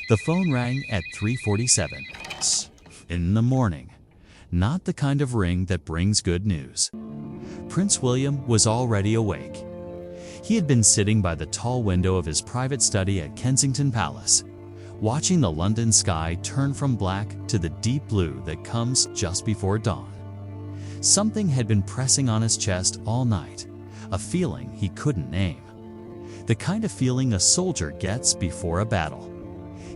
The phone rang at 3:47 in the morning. Not the kind of ring that brings good news. Prince William was already awake. He had been sitting by the tall window of his private study at Kensington Palace, watching the London sky turn from black to the deep blue that comes just before dawn. Something had been pressing on his chest all night, a feeling he couldn't name. The kind of feeling a soldier gets before a battle.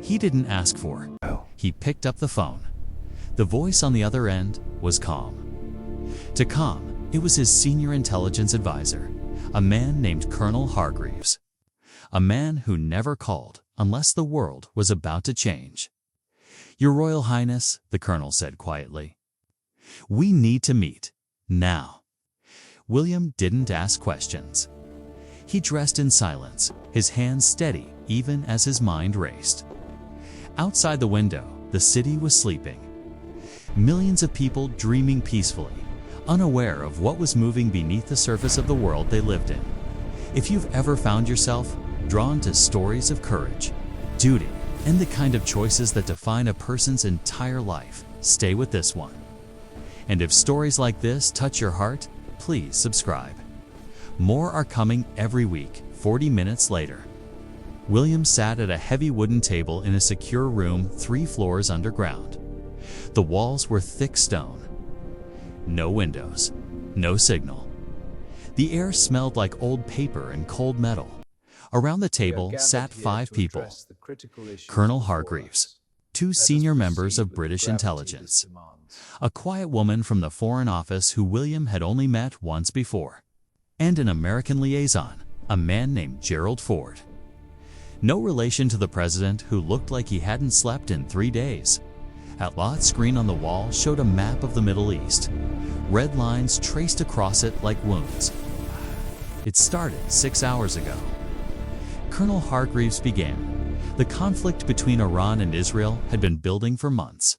He didn't ask for it. He picked up the phone. The voice on the other end was calm. To calm, it was his senior intelligence advisor, a man named Colonel Hargreaves. A man who never called unless the world was about to change. "Your Royal Highness," the colonel said quietly, "we need to meet, now." William didn't ask questions. He dressed in silence, his hands steady even as his mind raced. Outside the window, the city was sleeping. Millions of people dreaming peacefully, unaware of what was moving beneath the surface of the world they lived in. If you've ever found yourself drawn to stories of courage, duty, and the kind of choices that define a person's entire life, stay with this one. And if stories like this touch your heart, please subscribe. More are coming every week, 40 minutes later. William sat at a heavy wooden table in a secure room 3 floors underground. The walls were thick stone. No windows, no signal. The air smelled like old paper and cold metal. Around the table sat 5 people. Colonel Hargreaves, 2 senior members of British intelligence, a quiet woman from the Foreign Office who William had only met once before, and an American liaison, a man named Gerald Ford. No relation to the president, who looked like he hadn't slept in 3 days. A large screen on the wall showed a map of the Middle East, red lines traced across it like wounds. It started 6 hours ago. Colonel Hargreaves began. The conflict between Iran and Israel had been building for months.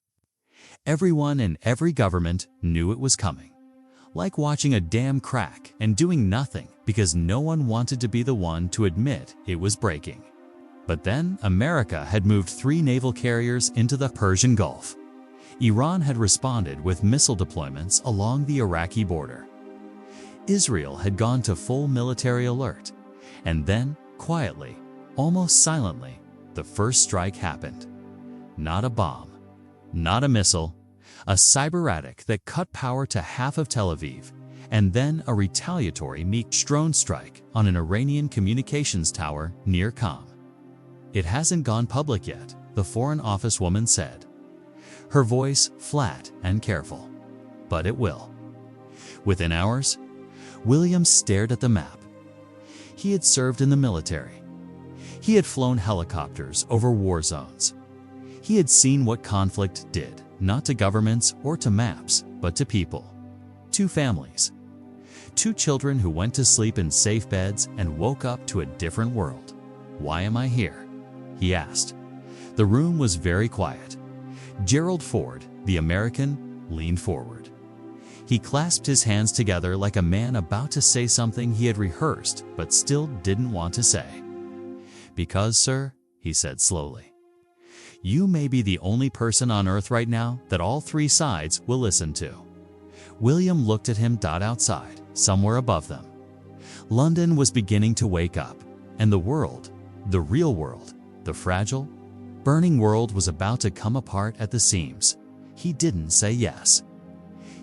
Everyone in every government knew it was coming. Like watching a dam crack and doing nothing because no one wanted to be the one to admit it was breaking. But then America had moved 3 naval carriers into the Persian Gulf. Iran had responded with missile deployments along the Iraqi border. Israel had gone to full military alert. And then, quietly, almost silently, the first strike happened. Not a bomb, not a missile, a cyber-attack that cut power to half of Tel Aviv, and then a retaliatory drone strike on an Iranian communications tower near Qom. "It hasn't gone public yet," the Foreign Office woman said, her voice flat and careful. "But it will." Within hours, William stared at the map. He had served in the military. He had flown helicopters over war zones. He had seen what conflict did, not to governments or to maps, but to people. 2 families. 2 children who went to sleep in safe beds and woke up to a different world. "Why am I here?" he asked. The room was very quiet. Gerald Ford, the American, leaned forward. He clasped his hands together like a man about to say something he had rehearsed but still didn't want to say. "Because, sir," he said slowly, "you may be the only person on earth right now that all 3 sides will listen to." William looked at him. Outside, somewhere above them, London was beginning to wake up, and the world, the real world, the fragile, burning world, was about to come apart at the seams. He didn't say yes.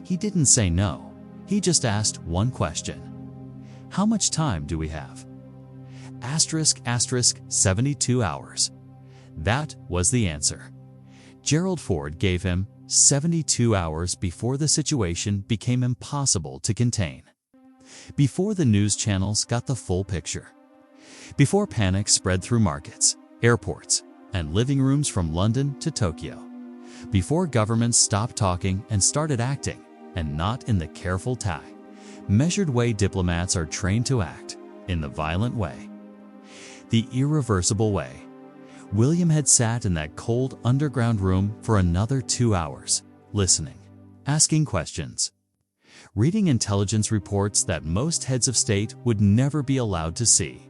He didn't say no. He just asked one question. "How much time do we have?" ** 72 hours. That was the answer. Gerald Ford gave him 72 hours before the situation became impossible to contain. Before the news channels got the full picture. Before panic spread through markets, airports, and living rooms from London to Tokyo. Before governments stopped talking and started acting, and not in the careful, measured way diplomats are trained to act, in the violent way. The irreversible way. William had sat in that cold underground room for another 2 hours, listening, asking questions, reading intelligence reports that most heads of state would never be allowed to see.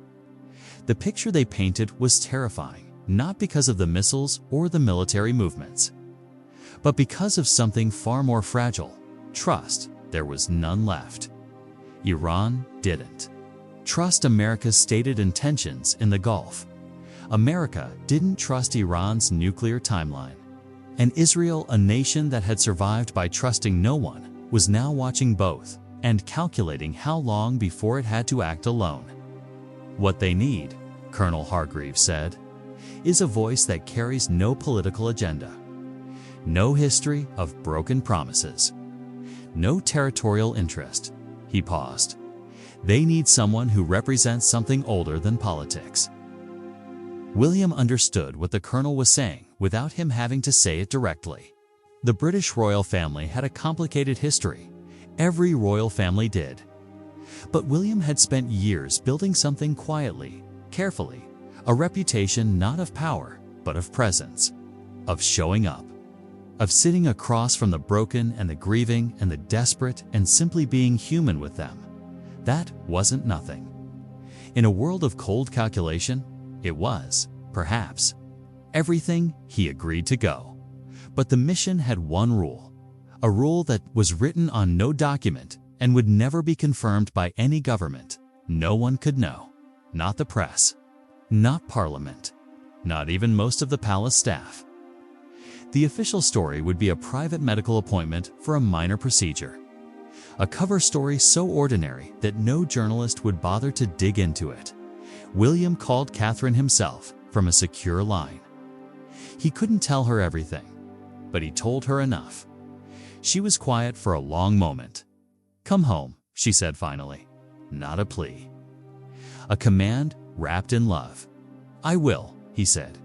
The picture they painted was terrifying, not because of the missiles or the military movements, but because of something far more fragile: trust. There was none left. Iran didn't trust America's stated intentions in the Gulf. America didn't trust Iran's nuclear timeline. And Israel, a nation that had survived by trusting no one, was now watching both and calculating how long before it had to act alone. What they need, Colonel Hargreaves said, is a voice that carries no political agenda, no history of broken promises, no territorial interest. He paused. They need someone who represents something older than politics. William understood what the colonel was saying without him having to say it directly. The British royal family had a complicated history. Every royal family did. But William had spent years building something quietly, carefully, a reputation not of power, but of presence, of showing up, of sitting across from the broken and the grieving and the desperate and simply being human with them. That wasn't nothing. In a world of cold calculation, it was, perhaps, everything. He agreed to go. But the mission had one rule, a rule that was written on no document and would never be confirmed by any government. No one could know, not the press, not Parliament, not even most of the palace staff. The official story would be a private medical appointment for a minor procedure, a cover story so ordinary that no journalist would bother to dig into it. William called Catherine himself from a secure line. He couldn't tell her everything, but he told her enough. She was quiet for a long moment. "Come home," she said finally. Not a plea. A command wrapped in love. "I will," he said.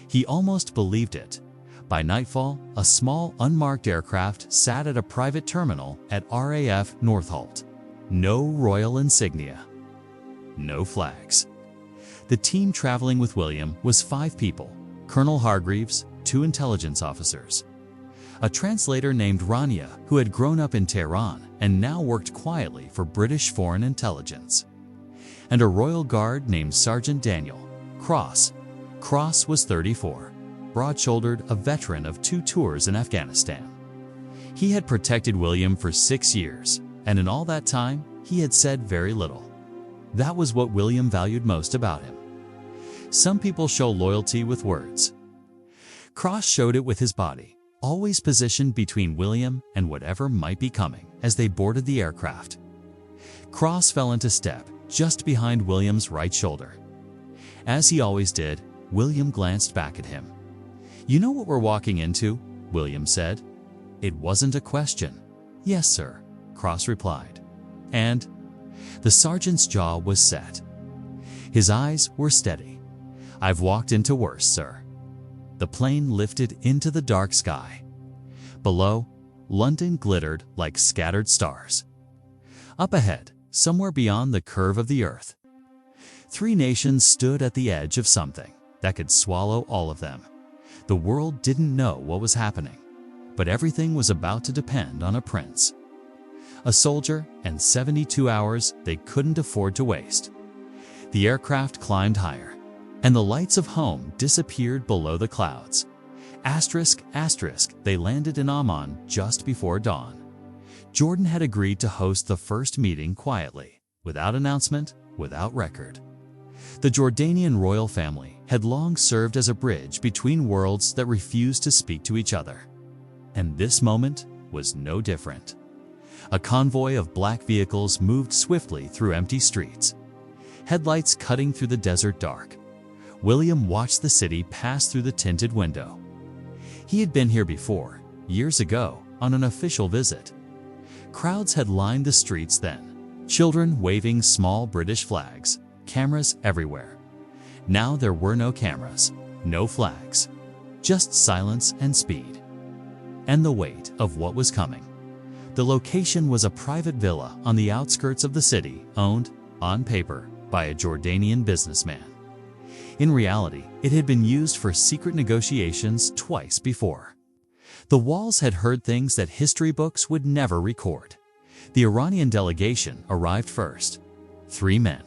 He almost believed it. By nightfall, a small, unmarked aircraft sat at a private terminal at RAF Northolt. No royal insignia. No flags. The team traveling with William was 5 people: Colonel Hargreaves, 2 intelligence officers, a translator named Rania who had grown up in Tehran and now worked quietly for British foreign intelligence, and a royal guard named Sergeant Daniel Cross. Cross was 34, broad-shouldered, a veteran of 2 tours in Afghanistan. He had protected William for 6 years, and in all that time, he had said very little. That was what William valued most about him. Some people show loyalty with words. Cross showed it with his body, always positioned between William and whatever might be coming as they boarded the aircraft. Cross fell into step just behind William's right shoulder. As he always did, William glanced back at him. "You know what we're walking into?" William said. It wasn't a question. "Yes, sir," Cross replied. And the sergeant's jaw was set. His eyes were steady. "I've walked into worse, sir." The plane lifted into the dark sky. Below, London glittered like scattered stars. Up ahead, somewhere beyond the curve of the earth, 3 nations stood at the edge of something that could swallow all of them. The world didn't know what was happening, but everything was about to depend on a prince, a soldier, and 72 hours they couldn't afford to waste. The aircraft climbed higher, and the lights of home disappeared below the clouds. Asterisk, asterisk, they landed in Amman just before dawn. Jordan had agreed to host the first meeting quietly, without announcement, without record. The Jordanian royal family had long served as a bridge between worlds that refused to speak to each other. And this moment was no different. A convoy of black vehicles moved swiftly through empty streets, headlights cutting through the desert dark. William watched the city pass through the tinted window. He had been here before, years ago, on an official visit. Crowds had lined the streets then, children waving small British flags, cameras everywhere. Now there were no cameras, no flags, just silence and speed, and the weight of what was coming. The location was a private villa on the outskirts of the city, owned, on paper, by a Jordanian businessman. In reality, it had been used for secret negotiations twice before. The walls had heard things that history books would never record. The Iranian delegation arrived first. 3 men,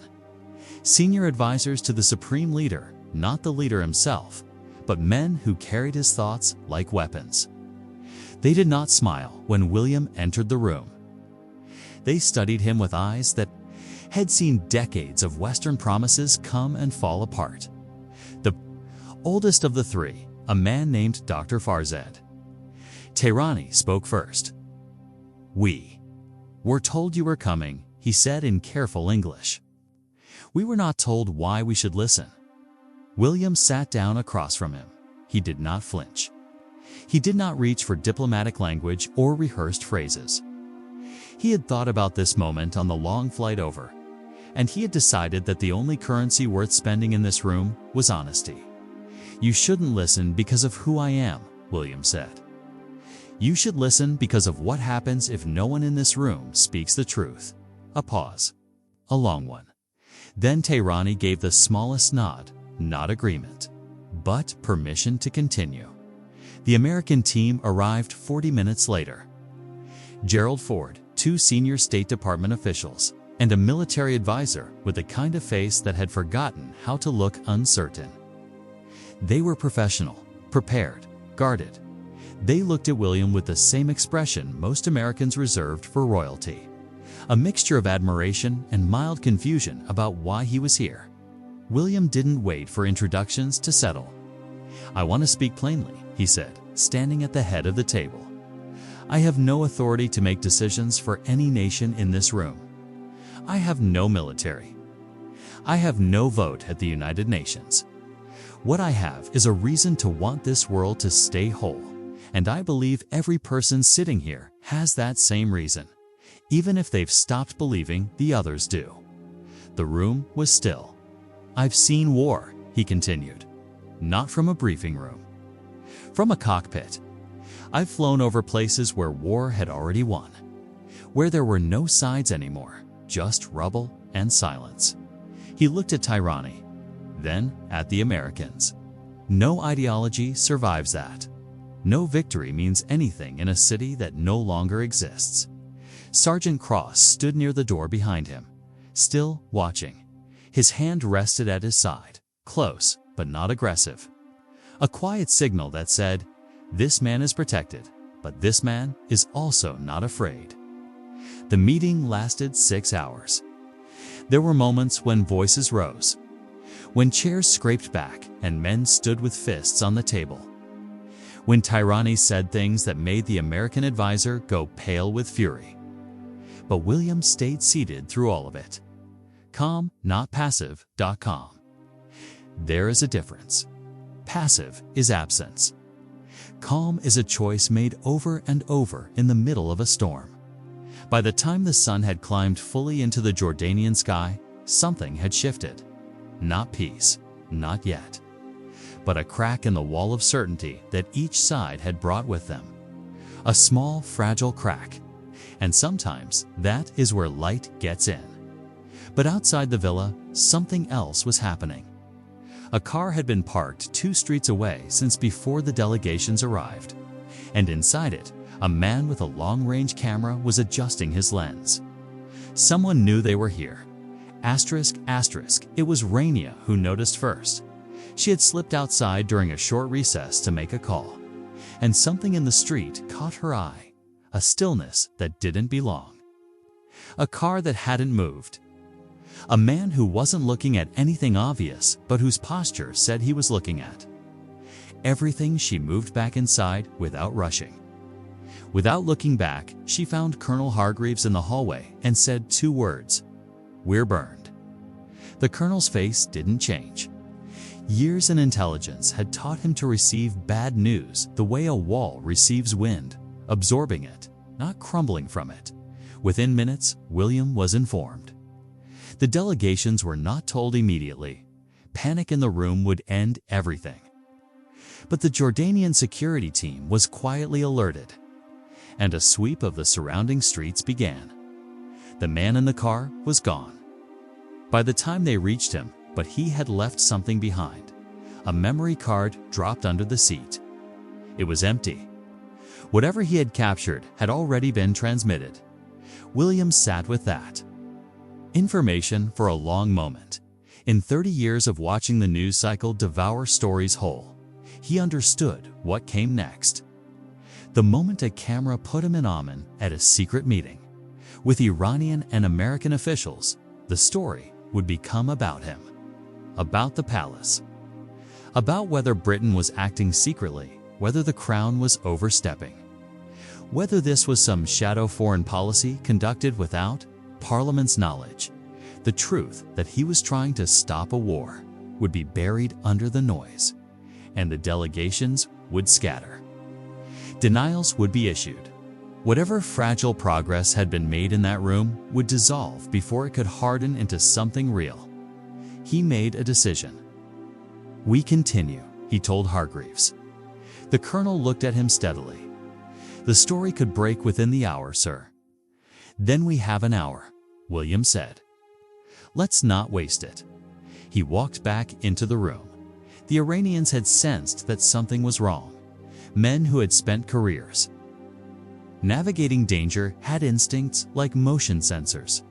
senior advisors to the supreme leader, not the leader himself, but men who carried his thoughts like weapons. They did not smile when William entered the room. They studied him with eyes that had seen decades of Western promises come and fall apart. The oldest of the three, a man named Dr. Farzad. Tehrani spoke first. "We were told you were coming," he said in careful English. "We were not told why we should listen." William sat down across from him. He did not flinch. He did not reach for diplomatic language or rehearsed phrases. He had thought about this moment on the long flight over, and he had decided that the only currency worth spending in this room was honesty. "You shouldn't listen because of who I am," William said. "You should listen because of what happens if no one in this room speaks the truth." A pause. A long one. Then Tehrani gave the smallest nod, not agreement, but permission to continue. The American team arrived 40 minutes later. Gerald Ford, 2 senior State Department officials, and a military advisor with the kind of face that had forgotten how to look uncertain. They were professional, prepared, guarded. They looked at William with the same expression most Americans reserved for royalty, a mixture of admiration and mild confusion about why he was here. William didn't wait for introductions to settle. "I want to speak plainly," he said, standing at the head of the table. "I have no authority to make decisions for any nation in this room. I have no military. I have no vote at the United Nations. What I have is a reason to want this world to stay whole, and I believe every person sitting here has that same reason, even if they've stopped believing the others do." The room was still. "I've seen war," he continued, "not from a briefing room. From a cockpit. I've flown over places where war had already won, where there were no sides anymore, just rubble and silence." He looked at Tehrani, then at the Americans. "No ideology survives that. No victory means anything in a city that no longer exists." Sergeant Cross stood near the door behind him, still watching. His hand rested at his side, close but not aggressive. A quiet signal that said, "This man is protected, but this man is also not afraid." The meeting lasted 6 hours. There were moments when voices rose, when chairs scraped back and men stood with fists on the table, when Tehrani said things that made the American advisor go pale with fury. But William stayed seated through all of it. Calm, not passive. Calm. There is a difference. Passive is absence. Calm is a choice made over and over in the middle of a storm. By the time the sun had climbed fully into the Jordanian sky, something had shifted. Not peace, not yet, but a crack in the wall of certainty that each side had brought with them. A small, fragile crack, and sometimes that is where light gets in. But outside the villa, something else was happening. A car had been parked 2 streets away since before the delegations arrived, and inside it, a man with a long-range camera was adjusting his lens. Someone knew they were here. Asterisk, asterisk, it was Rania who noticed first. She had slipped outside during a short recess to make a call, and something in the street caught her eye, a stillness that didn't belong. A car that hadn't moved. A man who wasn't looking at anything obvious, but whose posture said he was looking at everything. She moved back inside without rushing. Without looking back, she found Colonel Hargreaves in the hallway and said 2 words: "We're burned." The colonel's face didn't change. Years in intelligence had taught him to receive bad news the way a wall receives wind, absorbing it, not crumbling from it. Within minutes, William was informed. The delegations were not told immediately. Panic in the room would end everything. But the Jordanian security team was quietly alerted, and a sweep of the surrounding streets began. The man in the car was gone. By the time they reached him, but he had left something behind. A memory card dropped under the seat. It was empty. Whatever he had captured had already been transmitted. William sat with that information for a long moment. In 30 years of watching the news cycle devour stories whole, he understood what came next. The moment a camera put him in Oman at a secret meeting with Iranian and American officials, the story would become about him, about the palace, about whether Britain was acting secretly, whether the crown was overstepping, whether this was some shadow foreign policy conducted without Parliament's knowledge. The truth that he was trying to stop a war would be buried under the noise, and the delegations would scatter. Denials would be issued. Whatever fragile progress had been made in that room would dissolve before it could harden into something real. He made a decision. "We continue," he told Hargreaves. The colonel looked at him steadily. "The story could break within the hour, sir." "Then we have an hour," William said. "Let's not waste it." He walked back into the room. The Iranians had sensed that something was wrong. Men who had spent careers navigating danger had instincts like motion sensors.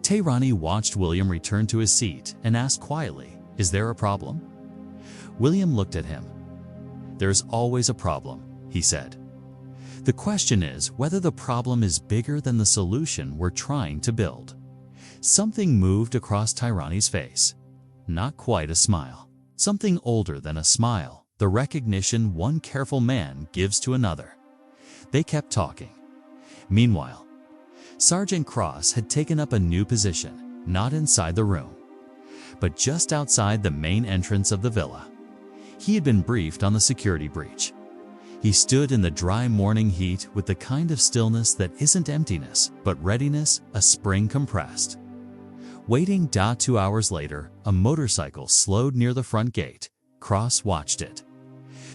Tehrani watched William return to his seat and asked quietly, "Is there a problem?" William looked at him. "There's always a problem," he said. "The question is whether the problem is bigger than the solution we're trying to build." Something moved across Tehrani's face. Not quite a smile. Something older than a smile, the recognition one careful man gives to another. They kept talking. Meanwhile, Sergeant Cross had taken up a new position, not inside the room, but just outside the main entrance of the villa. He had been briefed on the security breach. He stood in the dry morning heat with the kind of stillness that isn't emptiness, but readiness, a spring compressed. Waiting. 2 hours later, a motorcycle slowed near the front gate. Cross watched it.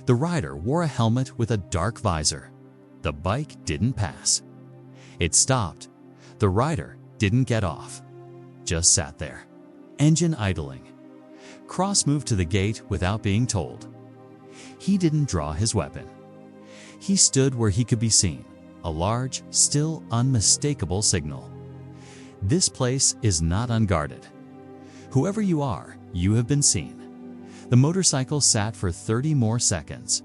The rider wore a helmet with a dark visor. The bike didn't pass. It stopped. The rider didn't get off. Just sat there. Engine idling. Cross moved to the gate without being told. He didn't draw his weapon. He stood where he could be seen, a large, still unmistakable signal. This place is not unguarded. Whoever you are, you have been seen. The motorcycle sat for 30 more seconds.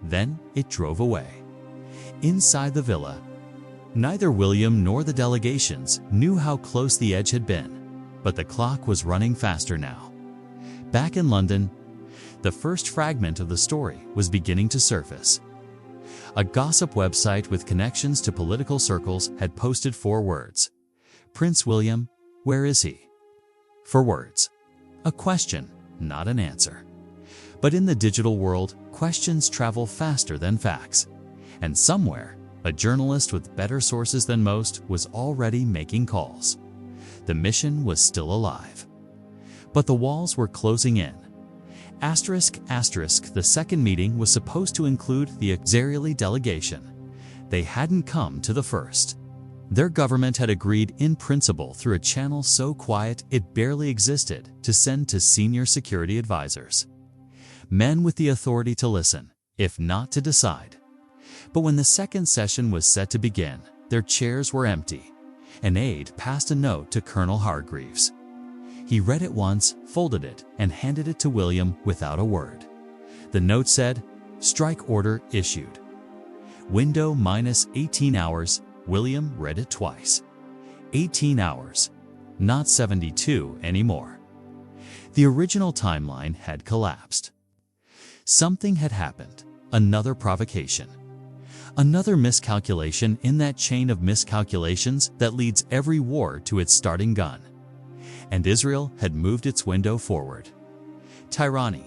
Then it drove away. Inside the villa, neither William nor the delegations knew how close the edge had been, but the clock was running faster now. Back in London, the first fragment of the story was beginning to surface. A gossip website with connections to political circles had posted 4 words. "Prince William, where is he?" 4 words. A question, not an answer. But in the digital world, questions travel faster than facts. And somewhere, a journalist with better sources than most was already making calls. The mission was still alive. But the walls were closing in. ***, the second meeting was supposed to include the Israeli delegation. They hadn't come to the first. Their government had agreed in principle through a channel so quiet it barely existed to send to senior security advisors. Men with the authority to listen, if not to decide. But when the second session was set to begin, their chairs were empty. An aide passed a note to Colonel Hargreaves. He read it once, folded it, and handed it to William without a word. The note said, "Strike order issued. Window -18 hours." William read it twice. 18 hours, not 72 anymore. The original timeline had collapsed. Something had happened, another provocation. Another miscalculation in that chain of miscalculations that leads every war to its starting gun. And Israel had moved its window forward. Tehrani,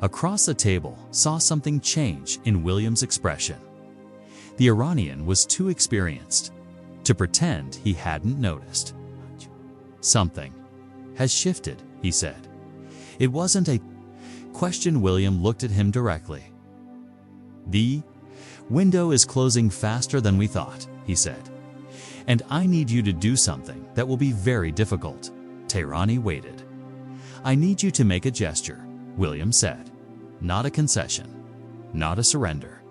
across the table, saw something change in William's expression. The Iranian was too experienced to pretend he hadn't noticed. "Something has shifted," he said. It wasn't a question. William looked at him directly. "The window is closing faster than we thought," he said. "And I need you to do something that will be very difficult." Tehrani waited. "I need you to make a gesture," William said. "Not a concession, not a surrender.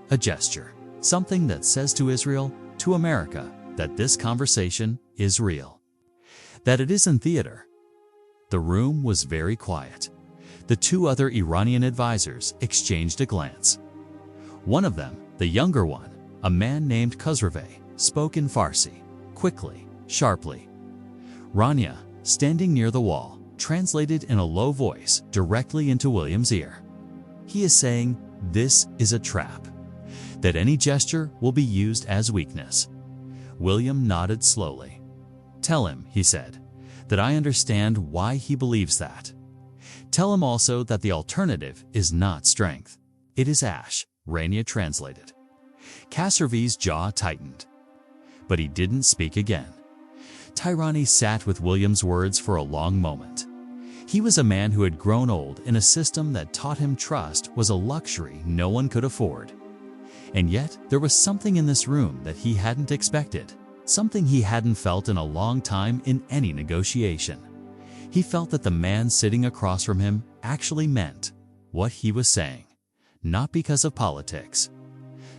A gesture. Something that says to Israel, to America, that this conversation is real. That it isn't theater. The room was very quiet. The two other Iranian advisors exchanged a glance. One of them, the younger one, a man named Khosraveh, spoke in Farsi, quickly, sharply. Rania, standing near the wall, translated in a low voice directly into William's ear. He is saying, "This is a trap. That any gesture will be used as weakness." William nodded slowly. "Tell him," he said, "that I understand why he believes that. Tell him also that the alternative is not strength. It is ash," Rania translated. Khosraveh's jaw tightened. But he didn't speak again. Tyrani sat with William's words for a long moment. He was a man who had grown old in a system that taught him trust was a luxury no one could afford. And yet, there was something in this room that he hadn't expected, something he hadn't felt in a long time in any negotiation. He felt that the man sitting across from him actually meant what he was saying, not because of politics,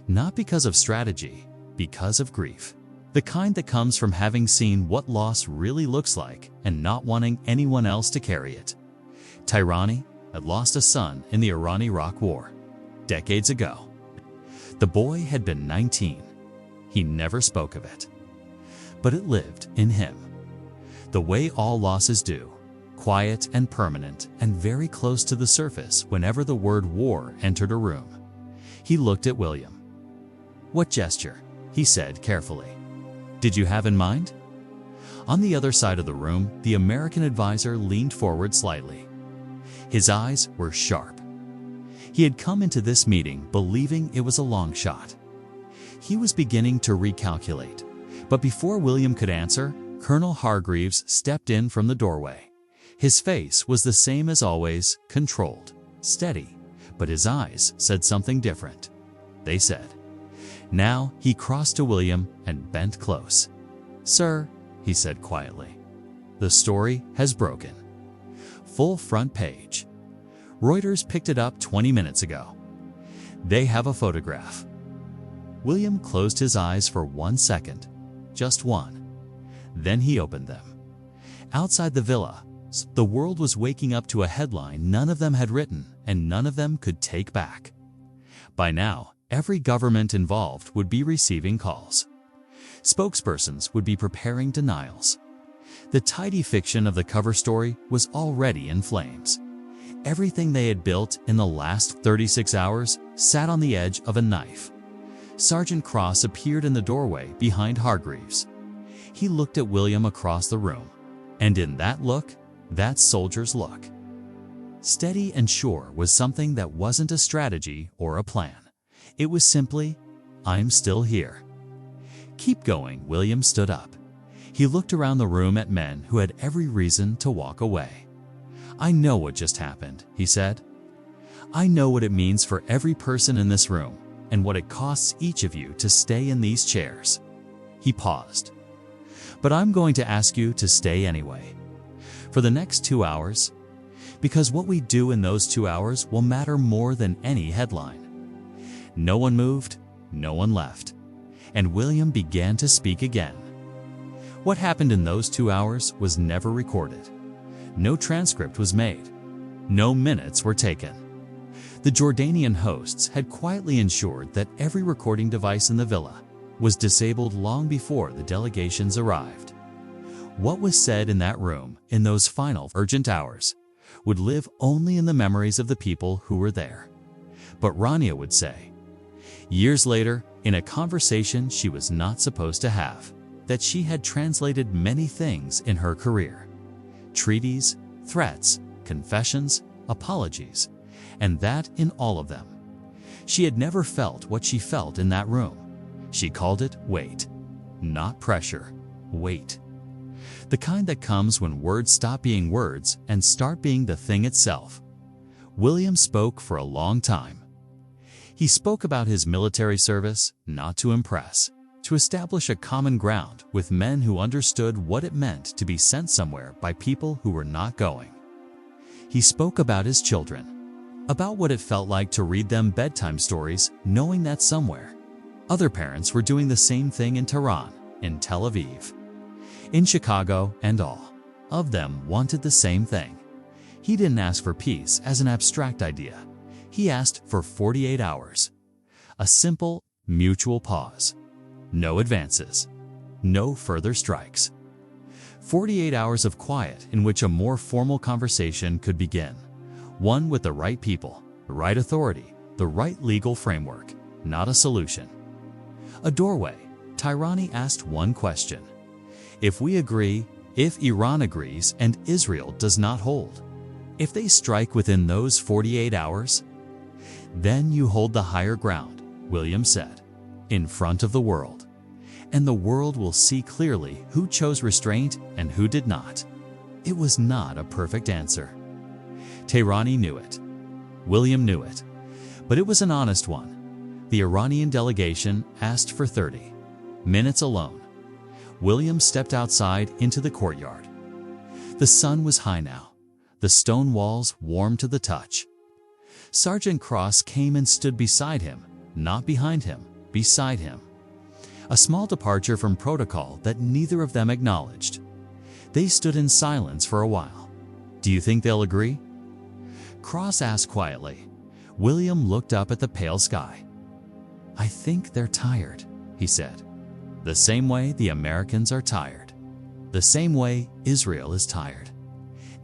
not because of strategy, because of grief. The kind that comes from having seen what loss really looks like and not wanting anyone else to carry it. Tyrani had lost a son in the Iran-Iraq War, decades ago. The boy had been 19. He never spoke of it. But it lived in him. The way all losses do, quiet and permanent and very close to the surface whenever the word war entered a room. He looked at William. "What gesture?" he said carefully. "Did you have in mind?" On the other side of the room, the American advisor leaned forward slightly. His eyes were sharp. He had come into this meeting believing it was a long shot. He was beginning to recalculate, but before William could answer, Colonel Hargreaves stepped in from the doorway. His face was the same as always, controlled, steady, but his eyes said something different. They said. Now he crossed to William and bent close. "Sir," he said quietly, "the story has broken. Full front page. Reuters picked it up 20 minutes ago. They have a photograph." William closed his eyes for 1 second, just one. Then he opened them. Outside the villa, the world was waking up to a headline none of them had written and none of them could take back. By now, every government involved would be receiving calls. Spokespersons would be preparing denials. The tidy fiction of the cover story was already in flames. Everything they had built in the last 36 hours sat on the edge of a knife. Sergeant Cross appeared in the doorway behind Hargreaves. He looked at William across the room, and in that look, that soldier's look, steady and sure, was something that wasn't a strategy or a plan. It was simply, "I'm still here." "Keep going." William stood up. He looked around the room at men who had every reason to walk away. "I know what just happened," he said. "I know what it means for every person in this room and what it costs each of you to stay in these chairs." He paused. "But I'm going to ask you to stay anyway. For the next 2 hours. Because what we do in those 2 hours will matter more than any headline." No one moved, no one left. And William began to speak again. What happened in those 2 hours was never recorded. No transcript was made. No minutes were taken. The Jordanian hosts had quietly ensured that every recording device in the villa was disabled long before the delegations arrived. What was said in that room in those final urgent hours would live only in the memories of the people who were there. But Rania would say, years later, in a conversation she was not supposed to have, that she had translated many things in her career. Treaties, threats, confessions, apologies, and that in all of them, she had never felt what she felt in that room. She called it weight, not pressure, weight. The kind that comes when words stop being words and start being the thing itself. William spoke for a long time. He spoke about his military service, not to impress, to establish a common ground with men who understood what it meant to be sent somewhere by people who were not going. He spoke about his children, about what it felt like to read them bedtime stories, knowing that somewhere, other parents were doing the same thing in Tehran, in Tel Aviv, in Chicago, and all. of them wanted the same thing. He didn't ask for peace as an abstract idea. He asked for 48 hours. A simple, mutual pause. No advances. No further strikes. 48 hours of quiet in which a more formal conversation could begin. One with the right people, the right authority, the right legal framework, not a solution. A doorway. Tirani asked one question. If we agree, if Iran agrees and Israel does not hold, if they strike within those 48 hours, then you hold the higher ground, William said, in front of the world. And the world will see clearly who chose restraint and who did not. It was not a perfect answer. Tirani knew it. William knew it. But it was an honest one. The Iranian delegation asked for 30 minutes alone. William stepped outside into the courtyard. The sun was high now. The stone walls warm to the touch. Sergeant Cross came and stood beside him, not behind him, beside him. A small departure from protocol that neither of them acknowledged. They stood in silence for a while. Do you think they'll agree? Cross asked quietly. William looked up at the pale sky. I think they're tired, he said. The same way the Americans are tired. The same way Israel is tired.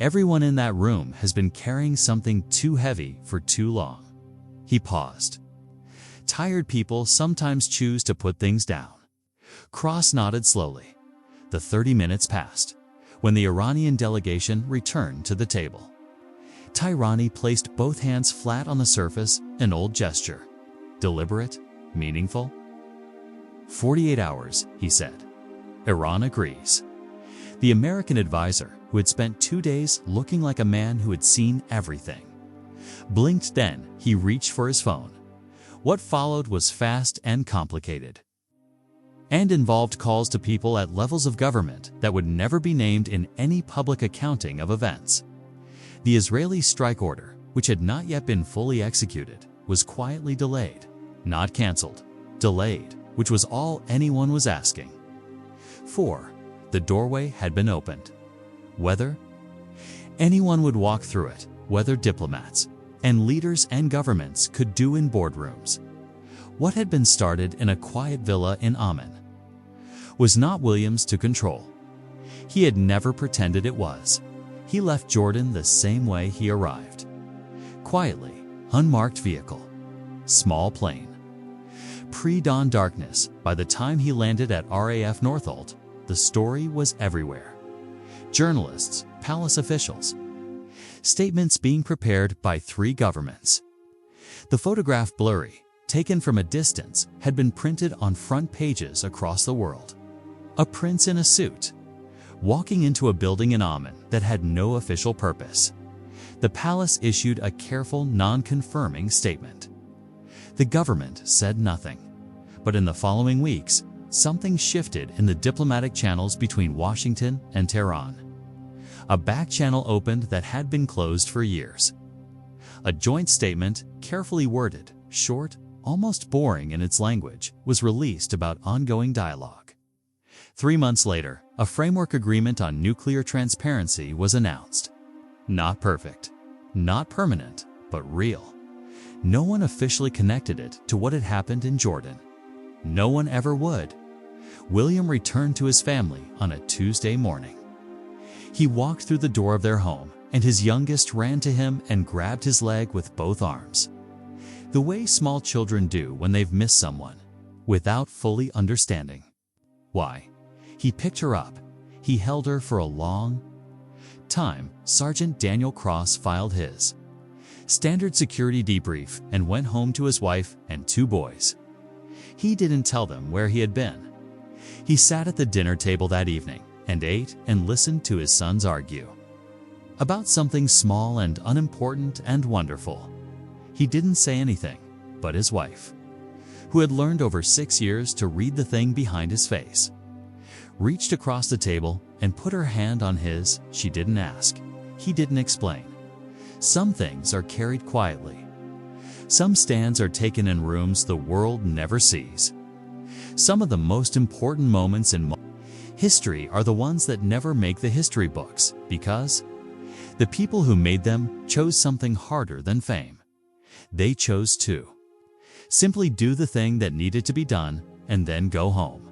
Everyone in that room has been carrying something too heavy for too long. He paused. Tired people sometimes choose to put things down. Cross nodded slowly. The 30 minutes passed, when the Iranian delegation returned to the table. Tirani placed both hands flat on the surface, an old gesture. Deliberate, meaningful. 48 hours, he said. Iran agrees. The American advisor, who had spent 2 days looking like a man who had seen everything, blinked. Then he reached for his phone. What followed was fast and complicated, and involved calls to people at levels of government that would never be named in any public accounting of events. The Israeli strike order, which had not yet been fully executed, was quietly delayed, not canceled, delayed, which was all anyone was asking. 4. The doorway had been opened. Whether anyone would walk through it, whether diplomats and leaders and governments could do in boardrooms. What had been started in a quiet villa in Amman was not William's to control. He had never pretended it was. He left Jordan the same way he arrived. Quietly, unmarked vehicle, small plane. Pre-dawn darkness. By the time he landed at RAF Northolt, the story was everywhere. Journalists, palace officials. Statements being prepared by 3 governments. The photograph, blurry, taken from a distance, had been printed on front pages across the world. A prince in a suit, walking into a building in Amman that had no official purpose. The palace issued a careful, non-confirming statement. The government said nothing. But in the following weeks, something shifted in the diplomatic channels between Washington and Tehran. A back channel opened that had been closed for years. A joint statement, carefully worded, short, almost boring in its language, was released about ongoing dialogue. 3 months later, a framework agreement on nuclear transparency was announced. Not perfect, not permanent, but real. No one officially connected it to what had happened in Jordan. No one ever would. William returned to his family on a Tuesday morning. He walked through the door of their home, and his youngest ran to him and grabbed his leg with both arms. The way small children do when they've missed someone, without fully understanding why. He picked her up. He held her for a long time. Sergeant Daniel Cross filed his standard security debrief and went home to his wife and 2 boys. He didn't tell them where he had been. He sat at the dinner table that evening and ate and listened to his sons argue about something small and unimportant and wonderful. He didn't say anything, but his wife, who had learned over 6 years to read the thing behind his face, reached across the table and put her hand on his. She didn't ask. He didn't explain. Some things are carried quietly. Some stands are taken in rooms the world never sees. Some of the most important moments in History are the ones that never make the history books because the people who made them chose something harder than fame. They chose to simply do the thing that needed to be done and then go home.